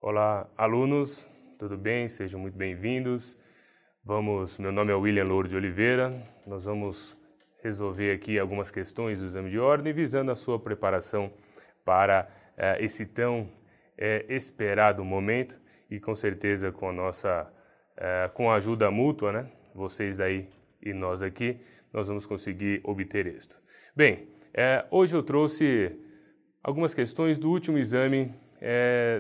Olá, alunos, tudo bem? Sejam muito bem-vindos. Meu nome é William Louro de Oliveira. Nós vamos resolver aqui algumas questões do exame de ordem, visando a sua preparação para esse tão esperado momento e com certeza com com a ajuda mútua, né? Vocês daí e nós aqui, nós vamos conseguir obter êxito. Bem, hoje eu trouxe algumas questões do último exame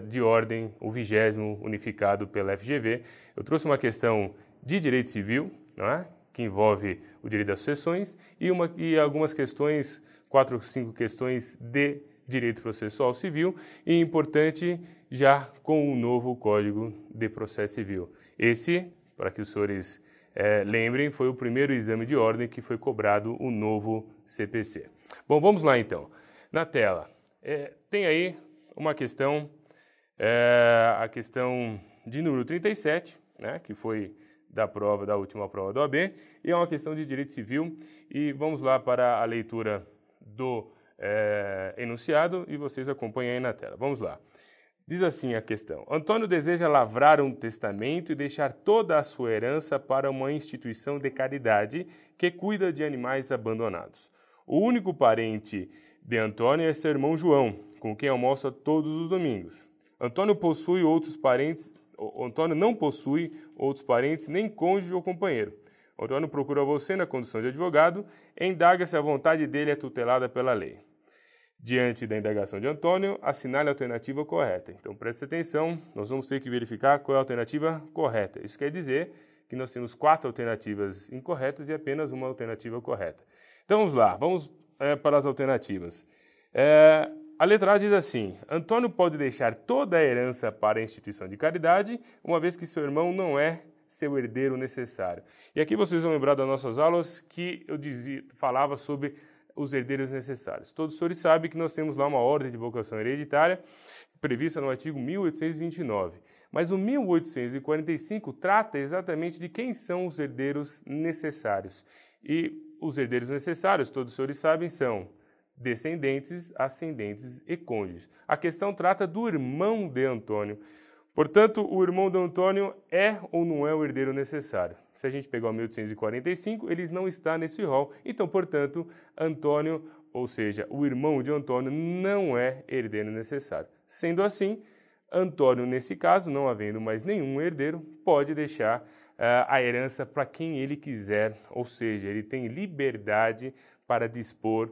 de ordem, o 20º unificado pela FGV. Eu trouxe uma questão de direito civil, não é? Que envolve o direito das sucessões, e algumas questões, 4 ou 5 questões de direito processual civil, e importante já com o novo Código de Processo Civil. Esse, para que os senhores lembrem, foi o primeiro exame de ordem que foi cobrado o novo CPC. Bom, vamos lá então. Na tela, tem aí uma questão, a questão de número 37, né, que foi da última prova da OAB, e é uma questão de direito civil, e vamos lá para a leitura do enunciado, e vocês acompanhem aí na tela. Vamos lá. Diz assim a questão: Antônio deseja lavrar um testamento e deixar toda a sua herança para uma instituição de caridade que cuida de animais abandonados. O único parente de Antônio é seu irmão João, com quem almoça todos os domingos. Antônio não possui outros parentes, nem cônjuge ou companheiro. Antônio procura você na condição de advogado e indaga se a vontade dele é tutelada pela lei. Diante da indagação de Antônio, assinale a alternativa correta. Então, preste atenção, nós vamos ter que verificar qual é a alternativa correta. Isso quer dizer que nós temos 4 alternativas incorretas e apenas uma alternativa correta. Então, vamos lá, vamos para as alternativas. A letra A diz assim: Antônio pode deixar toda a herança para a instituição de caridade, uma vez que seu irmão não é seu herdeiro necessário. E aqui vocês vão lembrar das nossas aulas que eu falava sobre os herdeiros necessários. Todos os senhores sabem que nós temos lá uma ordem de vocação hereditária prevista no artigo 1829. Mas o 1845 trata exatamente de quem são os herdeiros necessários. E os herdeiros necessários, todos os senhores sabem, são descendentes, ascendentes e cônjuges. A questão trata do irmão de Antônio. Portanto, o irmão de Antônio é ou não é o herdeiro necessário? Se a gente pegar o 1845, ele não está nesse rol. Então, portanto, Antônio, ou seja, o irmão de Antônio, não é herdeiro necessário. Sendo assim, Antônio, nesse caso, não havendo mais nenhum herdeiro, pode deixar a herança para quem ele quiser, ou seja, ele tem liberdade para dispor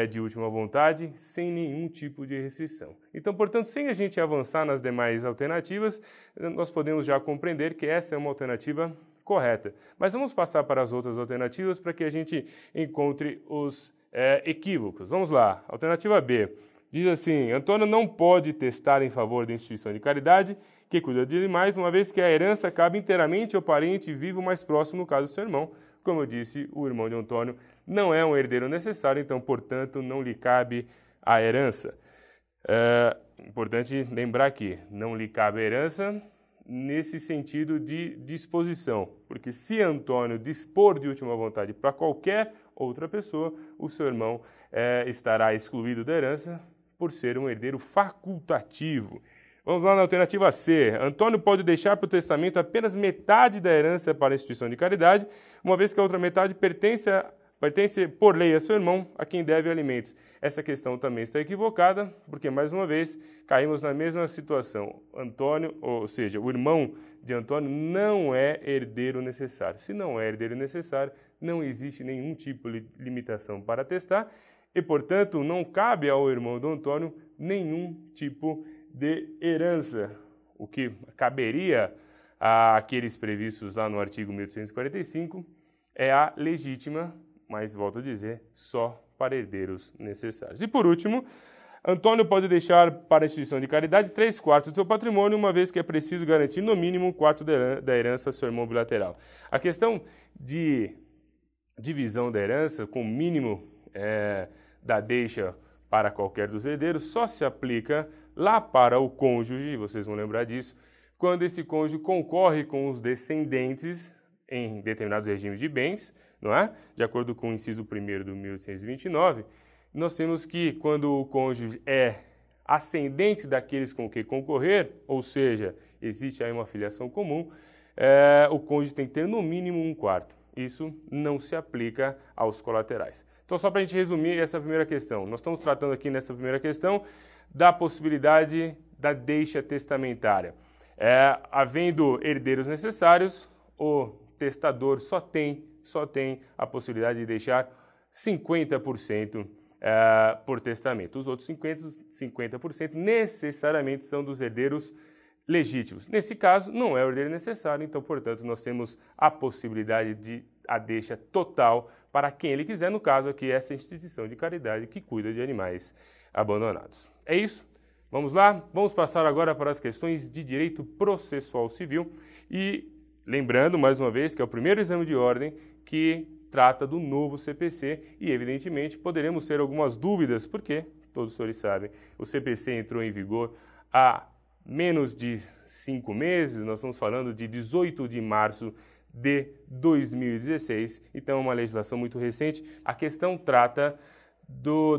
de última vontade, sem nenhum tipo de restrição. Então, portanto, sem a gente avançar nas demais alternativas, nós podemos já compreender que essa é uma alternativa correta. Mas vamos passar para as outras alternativas para que a gente encontre os equívocos. Vamos lá, alternativa B. Diz assim: Antônio não pode testar em favor da instituição de caridade que cuida de animais, uma vez que a herança cabe inteiramente ao parente vivo mais próximo, no caso do seu irmão. Como eu disse, o irmão de Antônio não é um herdeiro necessário, então, portanto, não lhe cabe a herança. Importante lembrar que não lhe cabe a herança nesse sentido de disposição, porque se Antônio dispor de última vontade para qualquer outra pessoa, o seu irmão estará excluído da herança por ser um herdeiro facultativo. Vamos lá na alternativa C. Antônio pode deixar para o testamento apenas metade da herança para a instituição de caridade, uma vez que a outra metade pertence por lei a seu irmão, a quem deve alimentos. Essa questão também está equivocada, porque, mais uma vez, caímos na mesma situação. Antônio, ou seja, o irmão de Antônio não é herdeiro necessário. Se não é herdeiro necessário, não existe nenhum tipo de limitação para testar e, portanto, não cabe ao irmão do Antônio nenhum tipo de herança, o que caberia àqueles previstos lá no artigo 1845 é a legítima, mas volto a dizer, só para herdeiros necessários. E por último, Antônio pode deixar para a instituição de caridade 3/4 do seu patrimônio, uma vez que é preciso garantir no mínimo 1/4 da herança ao seu irmão bilateral. A questão de divisão da herança com o mínimo da deixa para qualquer dos herdeiros só se aplica lá para o cônjuge, vocês vão lembrar disso, quando esse cônjuge concorre com os descendentes em determinados regimes de bens, não é? De acordo com o inciso 1º do 1829, nós temos que quando o cônjuge é ascendente daqueles com que concorrer, ou seja, existe aí uma filiação comum, o cônjuge tem que ter no mínimo 1/4. Isso não se aplica aos colaterais. Então, só para a gente resumir essa primeira questão, nós estamos tratando aqui nessa primeira questão da possibilidade da deixa testamentária. Havendo herdeiros necessários, o testador só tem a possibilidade de deixar 50% por testamento. Os outros 50% necessariamente são dos herdeiros legítimos. Nesse caso, não é o herdeiro necessário, então, portanto, nós temos a possibilidade de a deixa total para quem ele quiser, no caso aqui, essa instituição de caridade que cuida de animais abandonados. É isso? Vamos lá? Vamos passar agora para as questões de direito processual civil e lembrando, mais uma vez, que é o primeiro exame de ordem que trata do novo CPC e, evidentemente, poderemos ter algumas dúvidas, porque, todos os senhores sabem, o CPC entrou em vigor há menos de 5 meses, nós estamos falando de 18 de março de 2016, então é uma legislação muito recente. A questão trata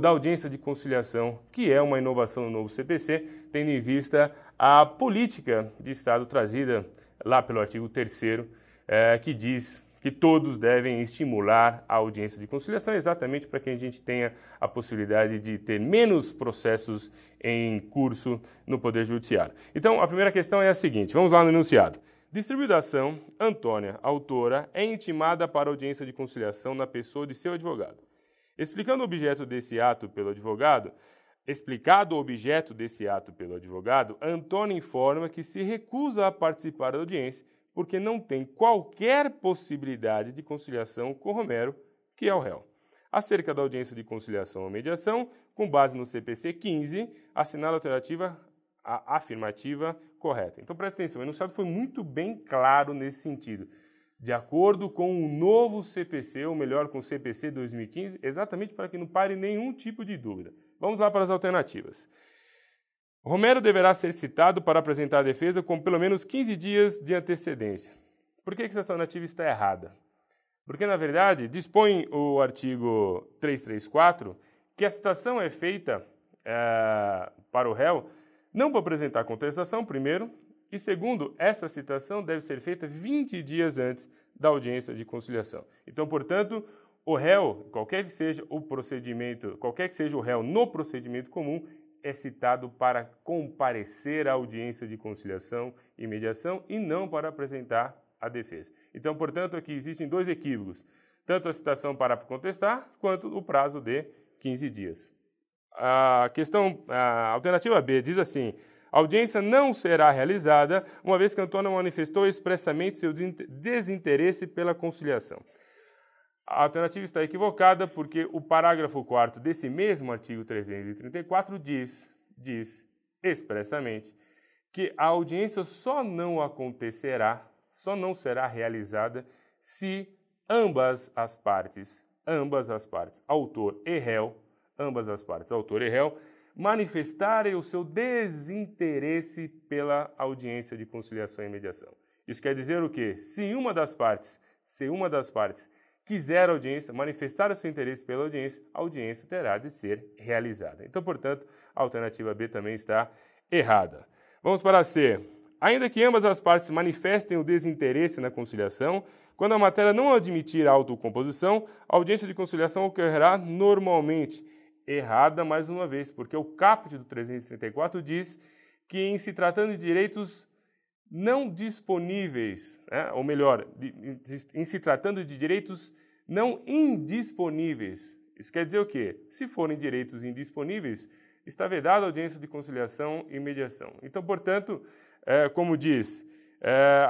da audiência de conciliação, que é uma inovação no novo CPC, tendo em vista a política de Estado trazida lá pelo artigo 3º, que diz que todos devem estimular a audiência de conciliação, exatamente para que a gente tenha a possibilidade de ter menos processos em curso no Poder Judiciário. Então, a primeira questão é a seguinte, vamos lá no enunciado. Distribuída a ação, Antônia, autora, é intimada para audiência de conciliação na pessoa de seu advogado. Explicado o objeto desse ato pelo advogado, Antônia informa que se recusa a participar da audiência porque não tem qualquer possibilidade de conciliação com Romero, que é o réu. Acerca da audiência de conciliação ou mediação, com base no CPC 15, assinala a afirmativa correta. Então, presta atenção, o enunciado foi muito bem claro nesse sentido. De acordo com o novo CPC, ou melhor, com o CPC 2015, exatamente para que não pare nenhum tipo de dúvida. Vamos lá para as alternativas. Romero deverá ser citado para apresentar a defesa com pelo menos 15 dias de antecedência. Por que essa alternativa está errada? Porque, na verdade, dispõe o artigo 334 que a citação é feita para o réu não para apresentar contestação, primeiro, e segundo, essa citação deve ser feita 20 dias antes da audiência de conciliação. Então, portanto, o réu, qualquer que seja o réu no procedimento comum, é citado para comparecer à audiência de conciliação e mediação e não para apresentar a defesa. Então, portanto, aqui existem dois equívocos, tanto a citação para contestar, quanto o prazo de 15 dias. A alternativa B diz assim, a audiência não será realizada, uma vez que Antônia manifestou expressamente seu desinteresse pela conciliação. A alternativa está equivocada porque o parágrafo 4º desse mesmo artigo 334 diz expressamente que a audiência só não será realizada se ambas as partes, autor e réu, manifestarem o seu desinteresse pela audiência de conciliação e mediação. Isso quer dizer o quê? Se uma das partes quiser audiência, manifestar o seu interesse pela audiência, a audiência terá de ser realizada. Então, portanto, a alternativa B também está errada. Vamos para a C. Ainda que ambas as partes manifestem o desinteresse na conciliação, quando a matéria não admitir a autocomposição, a audiência de conciliação ocorrerá normalmente. Errada mais uma vez, porque o caput do 334 diz que em se tratando de direitos não disponíveis, ou melhor, em se tratando de direitos não indisponíveis. Isso quer dizer o quê? Se forem direitos indisponíveis, está vedada a audiência de conciliação e mediação. Então, portanto, como diz,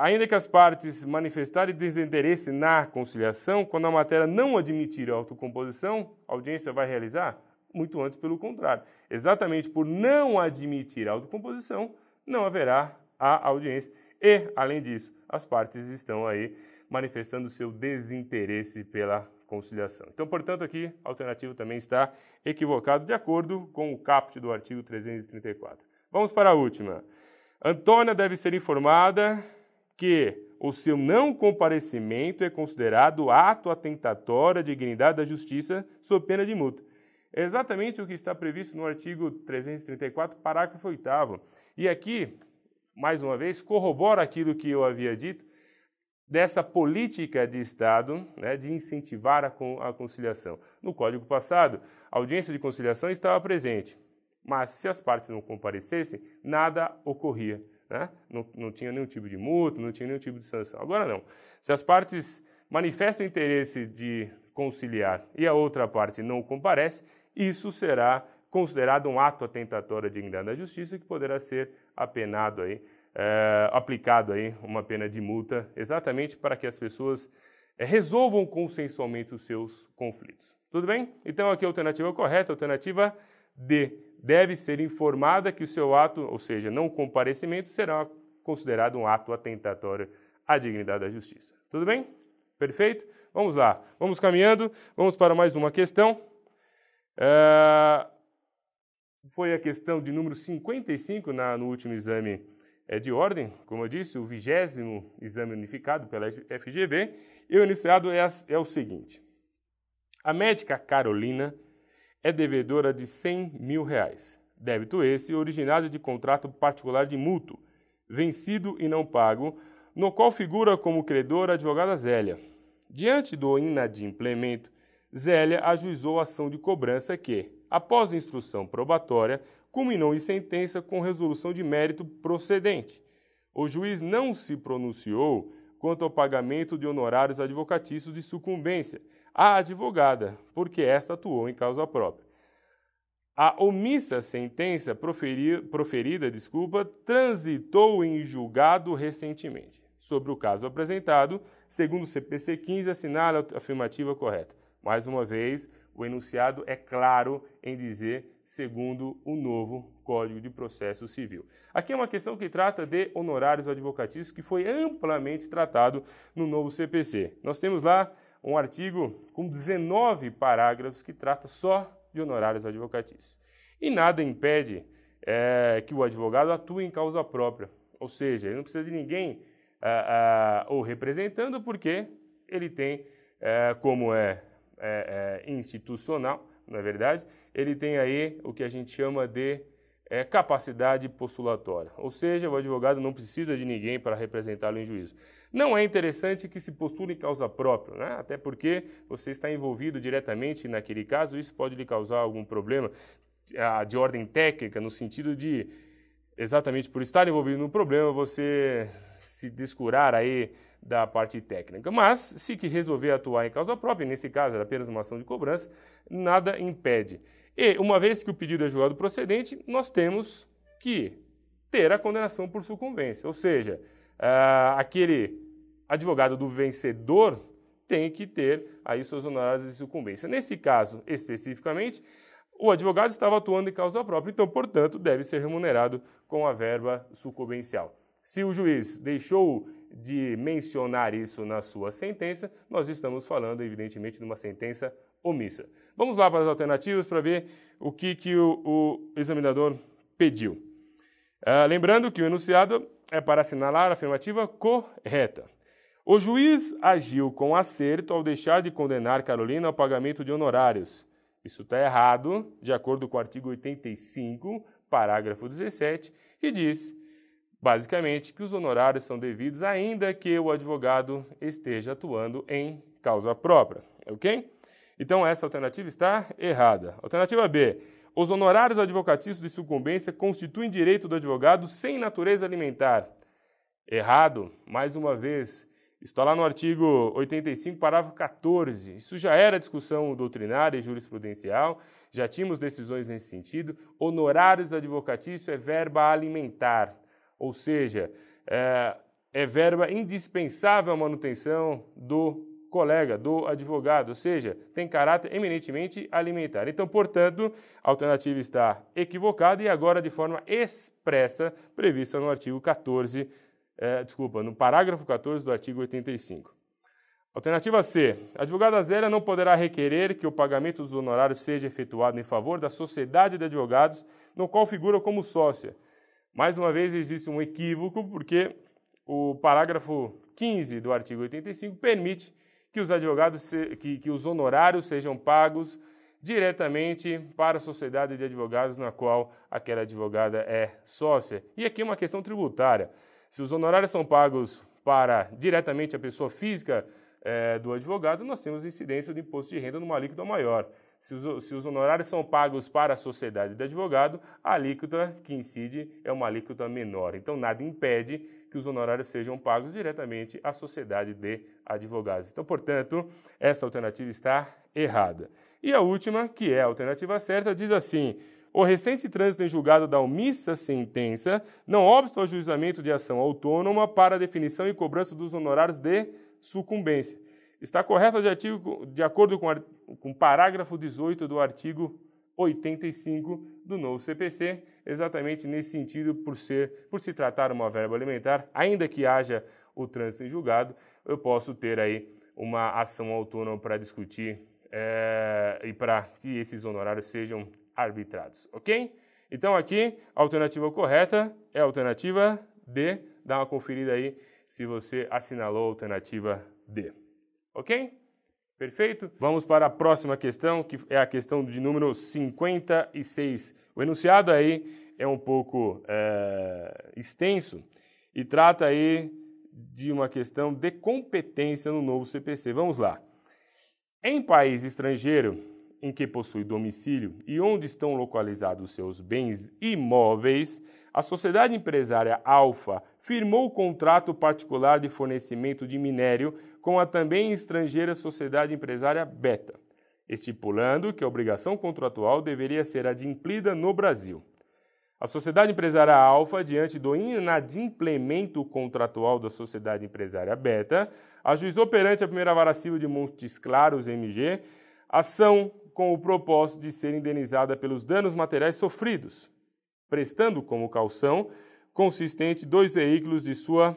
ainda que as partes manifestarem desinteresse na conciliação, quando a matéria não admitir a autocomposição, a audiência vai realizar? Muito antes, pelo contrário. Exatamente por não admitir a autocomposição, não haverá a audiência. E, além disso, as partes estão aí manifestando seu desinteresse pela conciliação. Então, portanto, aqui a alternativa também está equivocada de acordo com o caput do artigo 334. Vamos para a última. Antônia deve ser informada que o seu não comparecimento é considerado ato atentatório à dignidade da justiça sob pena de multa. É exatamente o que está previsto no artigo 334, parágrafo 8º. E aqui, mais uma vez, corrobora aquilo que eu havia dito, dessa política de Estado, né, de incentivar a conciliação. No Código passado, a audiência de conciliação estava presente, mas se as partes não comparecessem, nada ocorria, né? Não tinha nenhum tipo de multa, não tinha nenhum tipo de sanção. Agora não. Se as partes manifestam interesse de conciliar e a outra parte não comparece, isso será considerado um ato atentatório à dignidade da justiça que poderá ser apenado aí, aplicado aí uma pena de multa, exatamente para que as pessoas resolvam consensualmente os seus conflitos. Tudo bem? Então aqui a alternativa correta, a alternativa D. Deve ser informada que o seu ato, ou seja, não comparecimento, será considerado um ato atentatório à dignidade da justiça. Tudo bem? Perfeito? Vamos lá. Vamos caminhando. Vamos para mais uma questão. Foi a questão de número 55 no último exame de ordem, como eu disse, o 20º exame unificado pela FGV. E o enunciado é o seguinte. A médica Carolina é devedora de R$100 mil. Débito esse originado de contrato particular de mútuo, vencido e não pago, no qual figura como credora a advogada Zélia. Diante do inadimplemento, Zélia ajuizou a ação de cobrança que, após instrução probatória, culminou em sentença com resolução de mérito procedente. O juiz não se pronunciou quanto ao pagamento de honorários advocatícios de sucumbência à advogada, porque esta atuou em causa própria. A omissa sentença proferida, transitou em julgado recentemente. Sobre o caso apresentado, segundo o CPC 15, assinale a afirmativa correta. Mais uma vez, o enunciado é claro em dizer segundo o novo Código de Processo Civil. Aqui é uma questão que trata de honorários advocatícios que foi amplamente tratado no novo CPC. Nós temos lá um artigo com 19 parágrafos que trata só de honorários advocatícios. E nada impede que o advogado atue em causa própria, ou seja, ele não precisa de ninguém o representando porque ele tem, como é institucional, não é verdade? Ele tem aí o que a gente chama de capacidade postulatória, ou seja, o advogado não precisa de ninguém para representá-lo em juízo. Não é interessante que se postule em causa própria, né? Até porque você está envolvido diretamente naquele caso, isso pode lhe causar algum problema de ordem técnica, no sentido de, exatamente por estar envolvido no problema, você se descurar aí da parte técnica. Mas, se que resolver atuar em causa própria, nesse caso era apenas uma ação de cobrança, nada impede. E, uma vez que o pedido é julgado procedente, nós temos que ter a condenação por sucumbência, ou seja, aquele advogado do vencedor tem que ter aí seus honorários de sucumbência. Nesse caso, especificamente, o advogado estava atuando em causa própria, então, portanto, deve ser remunerado com a verba sucumbencial. Se o juiz deixou de mencionar isso na sua sentença, nós estamos falando, evidentemente, de uma sentença omissa. Vamos lá para as alternativas para ver o que o examinador pediu. Lembrando que o enunciado é para assinalar a afirmativa correta. O juiz agiu com acerto ao deixar de condenar Carolina ao pagamento de honorários. Isso está errado, de acordo com o artigo 85, parágrafo 17, que diz, basicamente, que os honorários são devidos ainda que o advogado esteja atuando em causa própria, ok? Então, essa alternativa está errada. Alternativa B. Os honorários advocatícios de sucumbência constituem direito do advogado sem natureza alimentar. Errado, mais uma vez. Está lá no artigo 85, parágrafo 14. Isso já era discussão doutrinária e jurisprudencial, já tínhamos decisões nesse sentido. Honorários advocatícios é verba alimentar, ou seja, é verba indispensável à manutenção do colega, do advogado, ou seja, tem caráter eminentemente alimentar. Então, portanto, a alternativa está equivocada e agora de forma expressa prevista no artigo 14, no parágrafo 14 do artigo 85. Alternativa C. A advogada Zélia não poderá requerer que o pagamento dos honorários seja efetuado em favor da sociedade de advogados, no qual figura como sócia. Mais uma vez, existe um equívoco, porque o parágrafo 15 do artigo 85 permite que os advogados, que os honorários sejam pagos diretamente para a sociedade de advogados na qual aquela advogada é sócia. E aqui uma questão tributária. Se os honorários são pagos para diretamente a pessoa física do advogado, nós temos incidência do imposto de renda numa alíquota maior. Se os honorários são pagos para a sociedade de advogado, a alíquota que incide é uma alíquota menor. Então, nada impede que os honorários sejam pagos diretamente à sociedade de advogados. Então, portanto, essa alternativa está errada. E a última, que é a alternativa certa, diz assim: o recente trânsito em julgado da omissa sentença não obsta ao ajuizamento de ação autônoma para a definição e cobrança dos honorários de sucumbência. Está correto de acordo com o parágrafo 18 do artigo 85 do novo CPC, exatamente nesse sentido, por se tratar uma verba alimentar, ainda que haja o trânsito em julgado, eu posso ter aí uma ação autônoma para discutir e para que esses honorários sejam arbitrados, ok? Então aqui, a alternativa correta é a alternativa D. Dá uma conferida aí se você assinalou a alternativa D. Ok? Perfeito? Vamos para a próxima questão, que é a questão de número 56. O enunciado aí é um pouco extenso e trata aí de uma questão de competência no novo CPC. Vamos lá. Em país estrangeiro em que possui domicílio e onde estão localizados seus bens imóveis, a sociedade empresária Alfa firmou contrato particular de fornecimento de minério com a também estrangeira sociedade empresária Beta, estipulando que a obrigação contratual deveria ser adimplida no Brasil. A sociedade empresária Alfa, diante do inadimplemento contratual da sociedade empresária Beta, ajuizou perante a primeira vara civil de Montes Claros, MG, ação com o propósito de ser indenizada pelos danos materiais sofridos, prestando como caução consistente 2 veículos de sua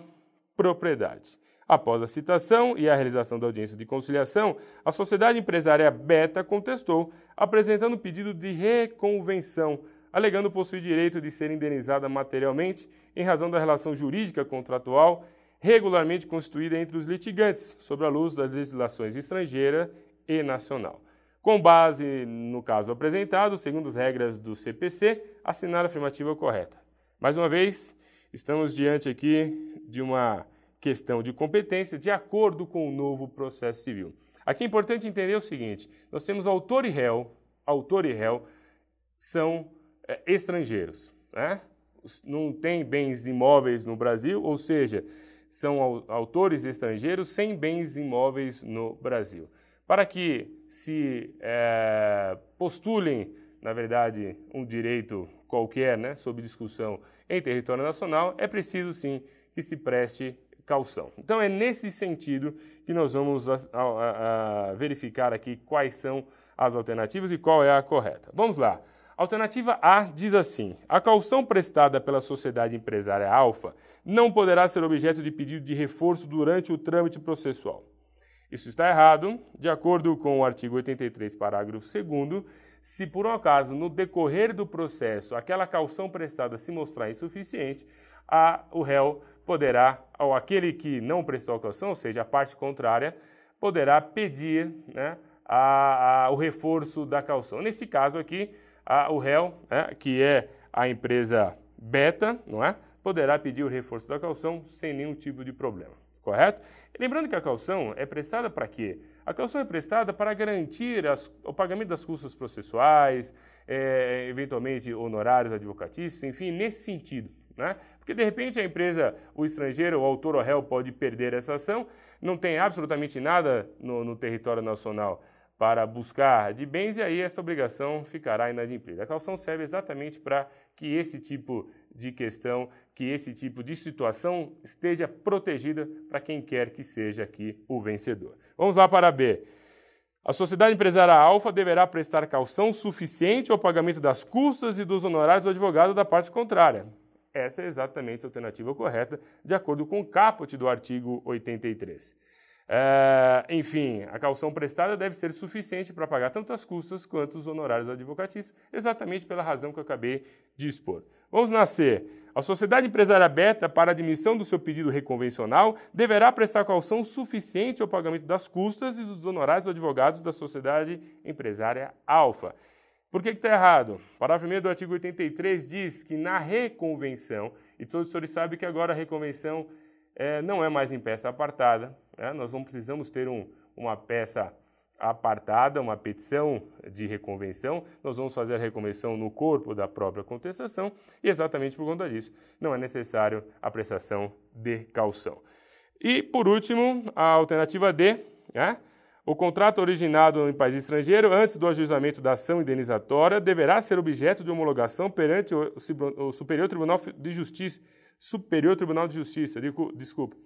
propriedade. Após a citação e a realização da audiência de conciliação, a sociedade empresária Beta contestou, apresentando pedido de reconvenção, alegando possuir direito de ser indenizada materialmente em razão da relação jurídica contratual regularmente constituída entre os litigantes, sob a luz das legislações estrangeira e nacional. Com base no caso apresentado, segundo as regras do CPC, assinar a afirmativa correta. Mais uma vez, estamos diante aqui de uma questão de competência de acordo com o novo processo civil. Aqui é importante entender o seguinte: nós temos autor e réu são estrangeiros, né? Não tem bens imóveis no Brasil, ou seja, são autores estrangeiros sem bens imóveis no Brasil. Para que se postulem, na verdade, um direito qualquer, né, sob discussão em território nacional, é preciso sim que se preste caução. Então é nesse sentido que nós vamos verificar aqui quais são as alternativas e qual é a correta. Vamos lá. Alternativa A diz assim: a caução prestada pela sociedade empresária Alfa não poderá ser objeto de pedido de reforço durante o trâmite processual. Isso está errado, de acordo com o artigo 83, parágrafo 2º, se por um acaso, no decorrer do processo, aquela caução prestada se mostrar insuficiente, o réu poderá, ou aquele que não prestou a caução, ou seja, a parte contrária, poderá pedir, né, o reforço da caução. Nesse caso aqui, o réu, que é a empresa Beta, não é, poderá pedir o reforço da caução sem nenhum tipo de problema, correto? Lembrando que a caução é prestada para quê? A caução é prestada para garantir o pagamento das custas processuais, eventualmente honorários advocatícios, enfim, nesse sentido, né? Porque de repente a empresa, o estrangeiro, o autor ou réu pode perder essa ação, não tem absolutamente nada no território nacional para buscar de bens, e aí essa obrigação ficará inadimplida. A caução serve exatamente para que esse tipo de questão, que esse tipo de situação esteja protegida para quem quer que seja aqui o vencedor. Vamos lá para B. A sociedade empresária Alfa deverá prestar caução suficiente ao pagamento das custas e dos honorários do advogado da parte contrária. Essa é exatamente a alternativa correta, de acordo com o caput do artigo 83. Enfim, a caução prestada deve ser suficiente para pagar tanto as custas quanto os honorários advocatícios, exatamente pela razão que eu acabei de expor. Vamos nascer. A sociedade empresária aberta para admissão do seu pedido reconvencional deverá prestar caução suficiente ao pagamento das custas e dos honorários dos advogados da sociedade empresária alfa. Por que está errado? O parágrafo 1º do artigo 83 diz que na reconvenção, e todos os senhores sabem que agora a reconvenção não é mais em peça apartada, nós não precisamos ter uma peça apartada, uma petição de reconvenção, nós vamos fazer a reconvenção no corpo da própria contestação e exatamente por conta disso não é necessário a prestação de caução. E por último, a alternativa D, o contrato originado em país estrangeiro antes do ajuizamento da ação indenizatória deverá ser objeto de homologação perante o Superior Tribunal de Justiça. Desculpa.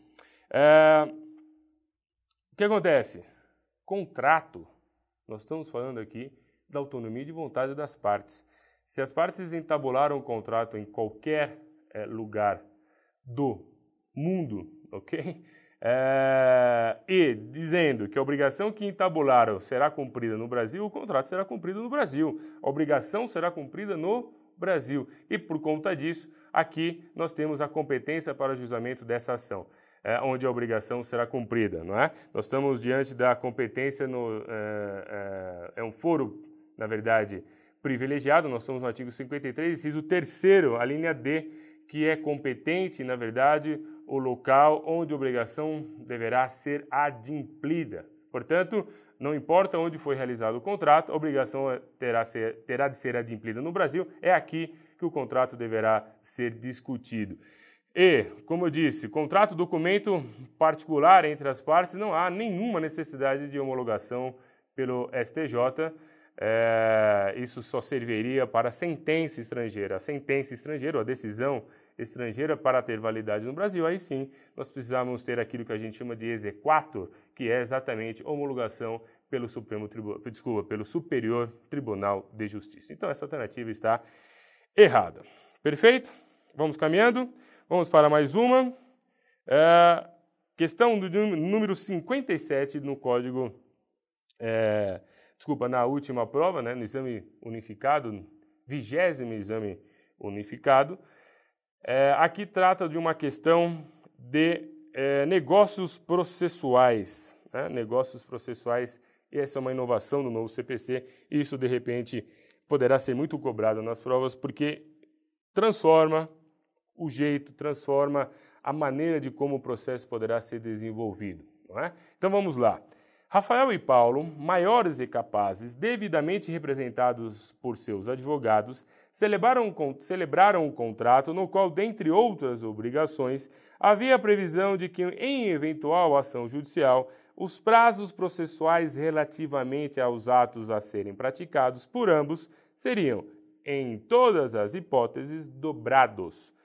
O que acontece? Contrato, nós estamos falando aqui da autonomia de vontade das partes. Se as partes entabularam o contrato em qualquer lugar do mundo, ok? E dizendo que a obrigação que entabularam será cumprida no Brasil, o contrato será cumprido no Brasil. A obrigação será cumprida no Brasil. E por conta disso, aqui nós temos a competência para o ajuizamento dessa ação. Onde a obrigação será cumprida, não é? Nós estamos diante da competência, é um foro, na verdade, privilegiado, nós estamos no artigo 53, inciso 3º, a linha D, que é competente, na verdade, o local onde a obrigação deverá ser adimplida. Portanto, não importa onde foi realizado o contrato, a obrigação terá de ser adimplida no Brasil, é aqui que o contrato deverá ser discutido. E, como eu disse, contrato, documento particular entre as partes, não há nenhuma necessidade de homologação pelo STJ. Isso só serviria para a sentença estrangeira. A sentença estrangeira, ou a decisão estrangeira, para ter validade no Brasil, aí sim nós precisamos ter aquilo que a gente chama de exequatur, que é exatamente homologação pelo pelo Superior Tribunal de Justiça. Então essa alternativa está errada. Perfeito? Vamos caminhando. Vamos para mais uma. Questão do número 57 no código, na última prova, no exame unificado, 20º exame unificado. Aqui trata de uma questão de negócios processuais. Negócios processuais, essa é uma inovação do novo CPC, e isso de repente poderá ser muito cobrado nas provas, porque transforma o jeito, transforma a maneira de como o processo poderá ser desenvolvido. Não é? Então vamos lá. Rafael e Paulo, maiores e capazes, devidamente representados por seus advogados, celebraram um contrato no qual, dentre outras obrigações, havia a previsão de que, em eventual ação judicial, os prazos processuais relativamente aos atos a serem praticados por ambos seriam, em todas as hipóteses, dobrados.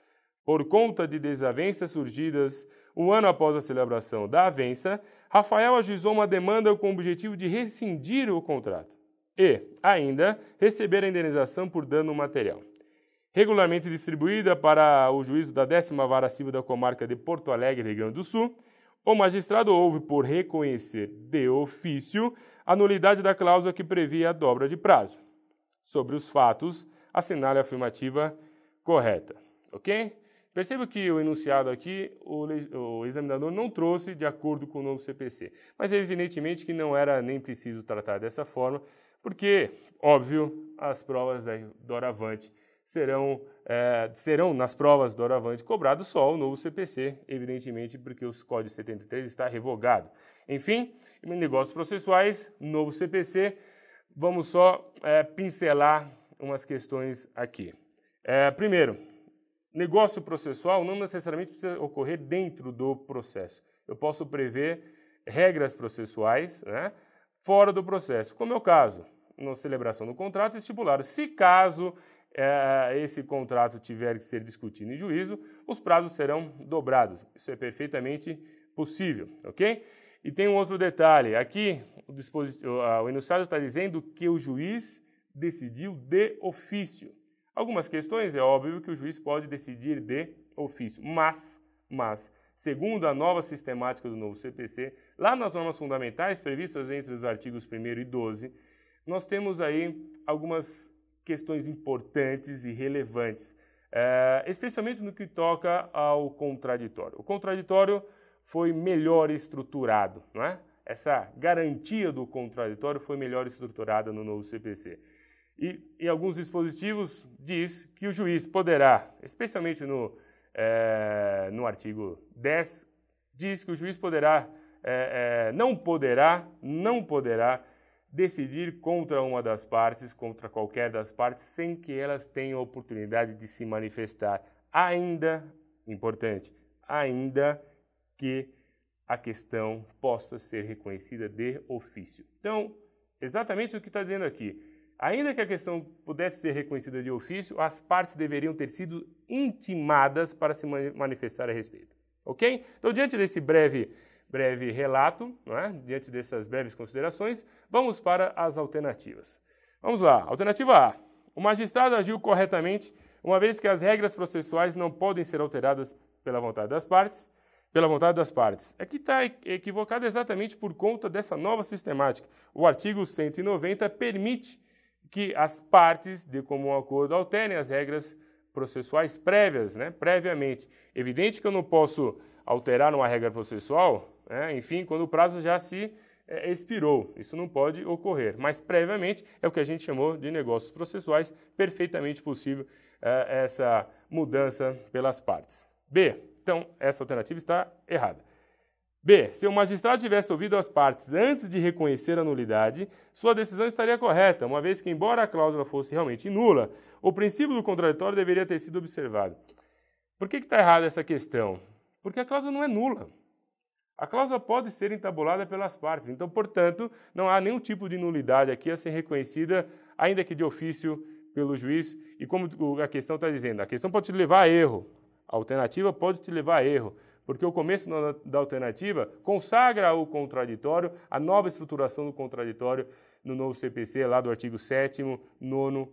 Por conta de desavenças surgidas um ano após a celebração da avença, Rafael ajuizou uma demanda com o objetivo de rescindir o contrato e, ainda, receber a indenização por dano material. Regularmente distribuída para o juízo da 10ª Vara Civil da Comarca de Porto Alegre, Rio Grande do Sul, o magistrado houve por reconhecer de ofício a nulidade da cláusula que previa a dobra de prazo. Sobre os fatos, assinale a afirmativa correta. Ok? Perceba que o enunciado aqui, o examinador não trouxe de acordo com o novo CPC. Mas evidentemente que não era nem preciso tratar dessa forma, porque, óbvio, as provas da doravante serão nas provas doravante cobrado só o novo CPC, evidentemente porque o Código 73 está revogado. Enfim, em negócios processuais, novo CPC, vamos só pincelar umas questões aqui. Primeiro, negócio processual não necessariamente precisa ocorrer dentro do processo. Eu posso prever regras processuais fora do processo, como é o caso, na celebração do contrato estipulado. Se caso esse contrato tiver que ser discutido em juízo, os prazos serão dobrados. Isso é perfeitamente possível, ok? E tem um outro detalhe. Aqui, o enunciado está dizendo que o juiz decidiu de ofício. Algumas questões, é óbvio que o juiz pode decidir de ofício, mas, segundo a nova sistemática do novo CPC, Lá nas normas fundamentais, previstas entre os artigos 1º e 12, nós temos aí algumas questões importantes e relevantes, especialmente no que toca ao contraditório. O contraditório foi melhor estruturado, não é? Essa garantia do contraditório foi melhor estruturada no novo CPC. E em alguns dispositivos diz que o juiz poderá, especialmente no artigo 10, diz que o juiz poderá, não poderá decidir contra uma das partes, contra qualquer das partes, sem que elas tenham a oportunidade de se manifestar. Ainda, importante, ainda que a questão possa ser reconhecida de ofício. Então, exatamente o que está dizendo aqui. Ainda que a questão pudesse ser reconhecida de ofício, as partes deveriam ter sido intimadas para se manifestar a respeito. Ok? Então, diante desse breve relato, não é? Diante dessas breves considerações, vamos para as alternativas. Vamos lá. Alternativa A. O magistrado agiu corretamente, uma vez que as regras processuais não podem ser alteradas pela vontade das partes. Aqui está equivocado exatamente por conta dessa nova sistemática. O artigo 190 permite que as partes, de comum acordo, alterem as regras processuais prévias, né, previamente. Evidente que eu não posso alterar uma regra processual, enfim, quando o prazo já se expirou. Isso não pode ocorrer, mas previamente é o que a gente chamou de negócios processuais, perfeitamente possível essa mudança pelas partes. B. Então, essa alternativa está errada. B. Se o magistrado tivesse ouvido as partes antes de reconhecer a nulidade, sua decisão estaria correta, uma vez que, embora a cláusula fosse realmente nula, o princípio do contraditório deveria ter sido observado. Por que está errada essa questão? Porque a cláusula não é nula. A cláusula pode ser entabulada pelas partes, então, portanto, não há nenhum tipo de nulidade aqui a ser reconhecida, ainda que de ofício pelo juiz. E como a questão está dizendo, a questão pode te levar a erro. A alternativa pode te levar a erro, porque o começo da alternativa consagra o contraditório, a nova estruturação do contraditório no novo CPC, lá do artigo 7º, 9º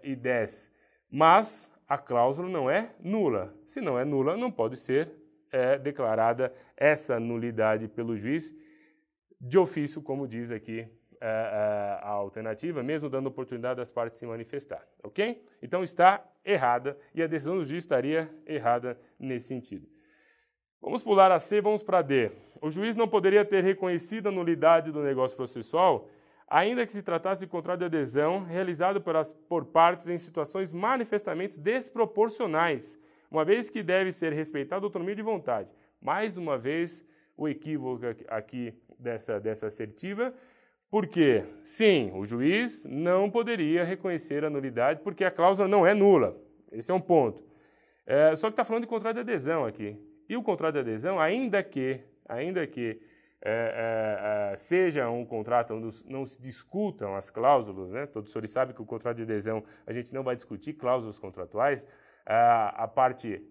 e 10. Mas a cláusula não é nula. Se não é nula, não pode ser declarada essa nulidade pelo juiz de ofício, como diz aqui a alternativa, mesmo dando oportunidade das partes se manifestar, ok? Então está errada e a decisão do juiz estaria errada nesse sentido. Vamos pular a C, vamos para D. O juiz não poderia ter reconhecido a nulidade do negócio processual, ainda que se tratasse de contrato de adesão realizado por partes em situações manifestamente desproporcionais, uma vez que deve ser respeitada a autonomia de vontade. Mais uma vez, o equívoco aqui dessa assertiva, porque, sim, o juiz não poderia reconhecer a nulidade porque a cláusula não é nula. Esse é um ponto. Só que está falando de contrato de adesão aqui. E o contrato de adesão, ainda que seja um contrato onde não se discutam as cláusulas, né? Todos os senhores sabem que o contrato de adesão a gente não vai discutir cláusulas contratuais, a parte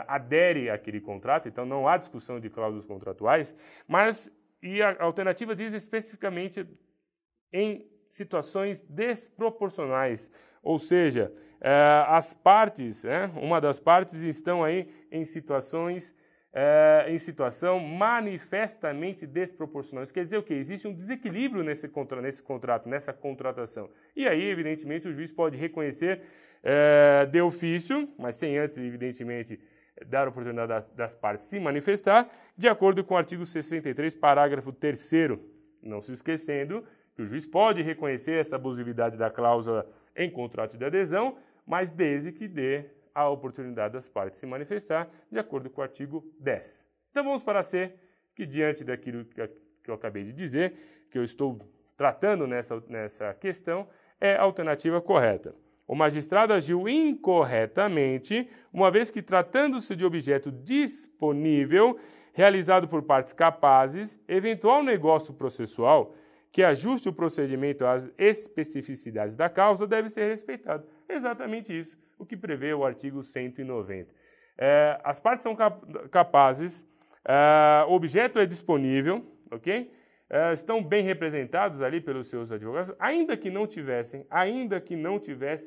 adere àquele contrato, então não há discussão de cláusulas contratuais, e a alternativa diz especificamente em situações desproporcionais, ou seja, as partes, uma das partes estão aí em situação manifestamente desproporcional. Isso quer dizer o quê? Existe um desequilíbrio nesse contrato, nessa contratação. E aí, evidentemente, o juiz pode reconhecer de ofício, mas sem antes, evidentemente, dar a oportunidade das partes se manifestar, de acordo com o artigo 63, parágrafo 3º. Não se esquecendo que o juiz pode reconhecer essa abusividade da cláusula em contrato de adesão, mas desde que dê a oportunidade das partes se manifestar, de acordo com o artigo 10. Então vamos para C, que diante daquilo que eu acabei de dizer, que eu estou tratando nessa questão, é a alternativa correta. O magistrado agiu incorretamente, uma vez que, tratando-se de objeto disponível, realizado por partes capazes, eventual negócio processual que ajuste o procedimento às especificidades da causa deve ser respeitado. Exatamente isso, o que prevê o artigo 190. As partes são capazes, o objeto é disponível, ok? Estão bem representados ali pelos seus advogados, ainda que não tivessem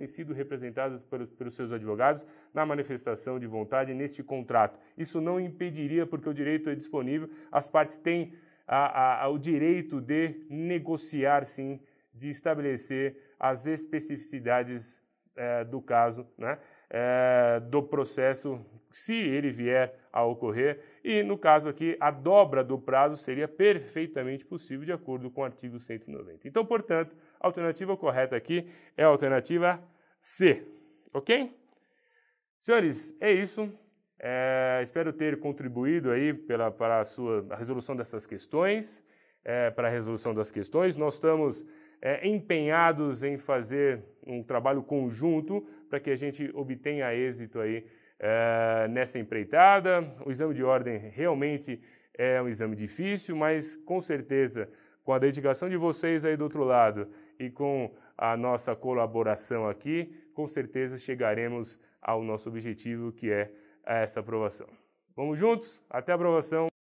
sido representados pelos seus advogados na manifestação de vontade neste contrato. Isso não impediria, porque o direito é disponível, as partes têm o direito de negociar, sim, de estabelecer as especificidades do caso, né, do processo, se ele vier a ocorrer, e no caso aqui a dobra do prazo seria perfeitamente possível de acordo com o artigo 190. Então, portanto, a alternativa correta aqui é a alternativa C, ok? Senhores, é isso. Espero ter contribuído aí para a resolução dessas questões, para a resolução das questões. Nós estamos empenhados em fazer um trabalho conjunto para que a gente obtenha êxito aí nessa empreitada. O exame de ordem realmente é um exame difícil, mas com certeza, com a dedicação de vocês aí do outro lado e com a nossa colaboração aqui, com certeza chegaremos ao nosso objetivo, que é essa aprovação. Vamos juntos? Até a aprovação!